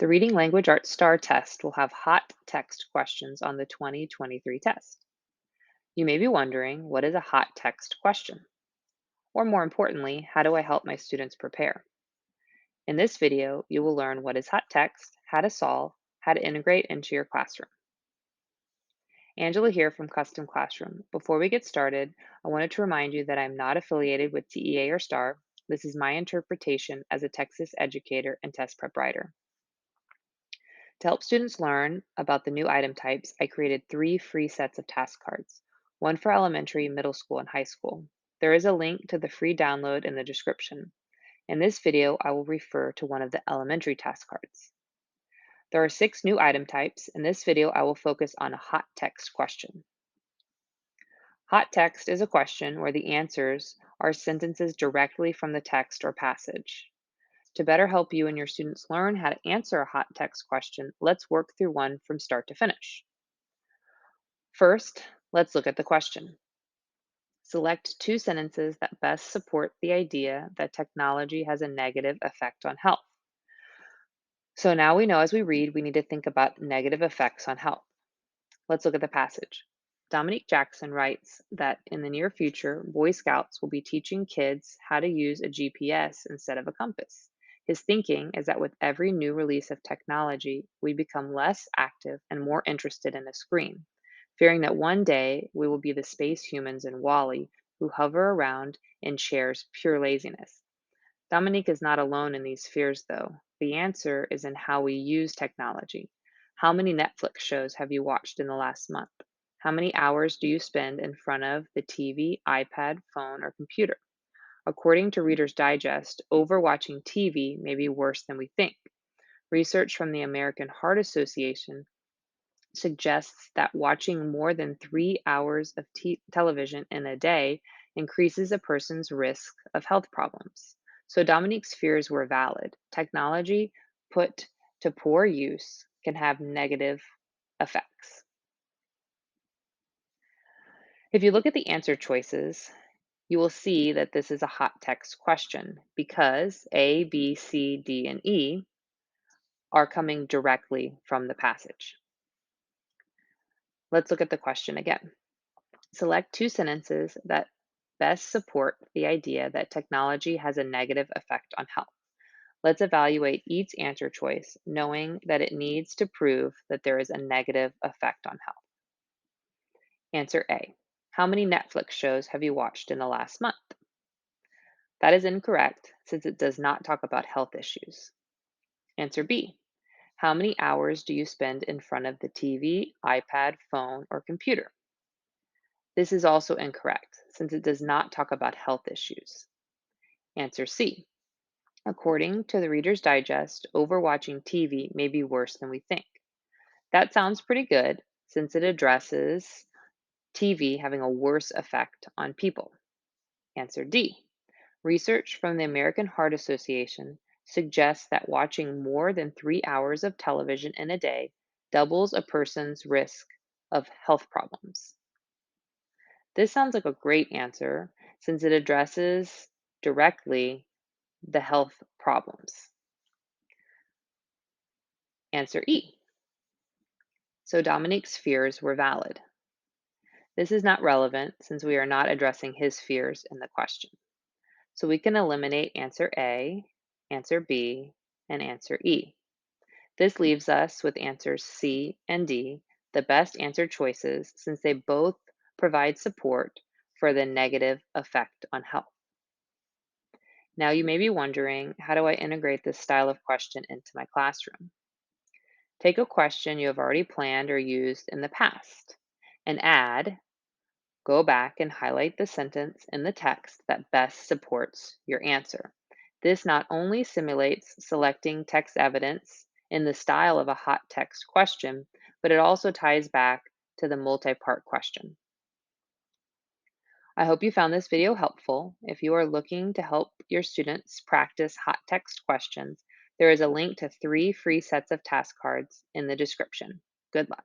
The Reading Language Arts STAAR test will have hot text questions on the 2023 test. You may be wondering, what is a hot text question? Or more importantly, how do I help my students prepare? In this video, you will learn what is hot text, how to solve, how to integrate into your classroom. Angela here from Custom Classroom. Before we get started, I wanted to remind you that I'm not affiliated with TEA or STAAR. This is my interpretation as a Texas educator and test prep writer. To help students learn about the new item types, I created 3 free sets of task cards, one for elementary, middle school, and high school. There is a link to the free download in the description. In this video, I will refer to one of the elementary task cards. There are 6 new item types. In this video, I will focus on a hot text question. Hot text is a question where the answers are sentences directly from the text or passage. To better help you and your students learn how to answer a hot text question, let's work through one from start to finish. First, let's look at the question. Select 2 sentences that best support the idea that technology has a negative effect on health. So now we know as we read, we need to think about negative effects on health. Let's look at the passage. Dominique Jackson writes that in the near future, Boy Scouts will be teaching kids how to use a GPS instead of a compass. His thinking is that with every new release of technology, we become less active and more interested in a screen, fearing that one day we will be the space humans in Wall-E who hover around in chairs pure laziness. Dominique is not alone in these fears, though. The answer is in how we use technology. How many Netflix shows have you watched in the last month? How many hours do you spend in front of the TV, iPad, phone, or computer? According to Reader's Digest, overwatching TV may be worse than we think. Research from the American Heart Association suggests that watching more than 3 hours of television in a day increases a person's risk of health problems. So Dominique's fears were valid. Technology put to poor use can have negative effects. If you look at the answer choices, you will see that this is a hot text question because A, B, C, D, and E are coming directly from the passage. Let's look at the question again. Select 2 sentences that best support the idea that technology has a negative effect on health. Let's evaluate each answer choice, knowing that it needs to prove that there is a negative effect on health. Answer A. How many Netflix shows have you watched in the last month? That is incorrect since it does not talk about health issues. Answer B. How many hours do you spend in front of the TV, iPad, phone, or computer? This is also incorrect since it does not talk about health issues. Answer C. According to the Reader's Digest, overwatching TV may be worse than we think. That sounds pretty good since it addresses TV having a worse effect on people. Answer D. Research from the American Heart Association suggests that watching more than 3 hours of television in a day doubles a person's risk of health problems. This sounds like a great answer since it addresses directly the health problems. Answer E. So Dominique's fears were valid. This is not relevant since we are not addressing his fears in the question. So we can eliminate answer A, answer B, and answer E. This leaves us with answers C and D, the best answer choices since they both provide support for the negative effect on health. Now you may be wondering, how do I integrate this style of question into my classroom? Take a question you have already planned or used in the past and go back and highlight the sentence in the text that best supports your answer. This not only simulates selecting text evidence in the style of a hot text question, but it also ties back to the multi-part question. I hope you found this video helpful. If you are looking to help your students practice hot text questions, there is a link to 3 free sets of task cards in the description. Good luck.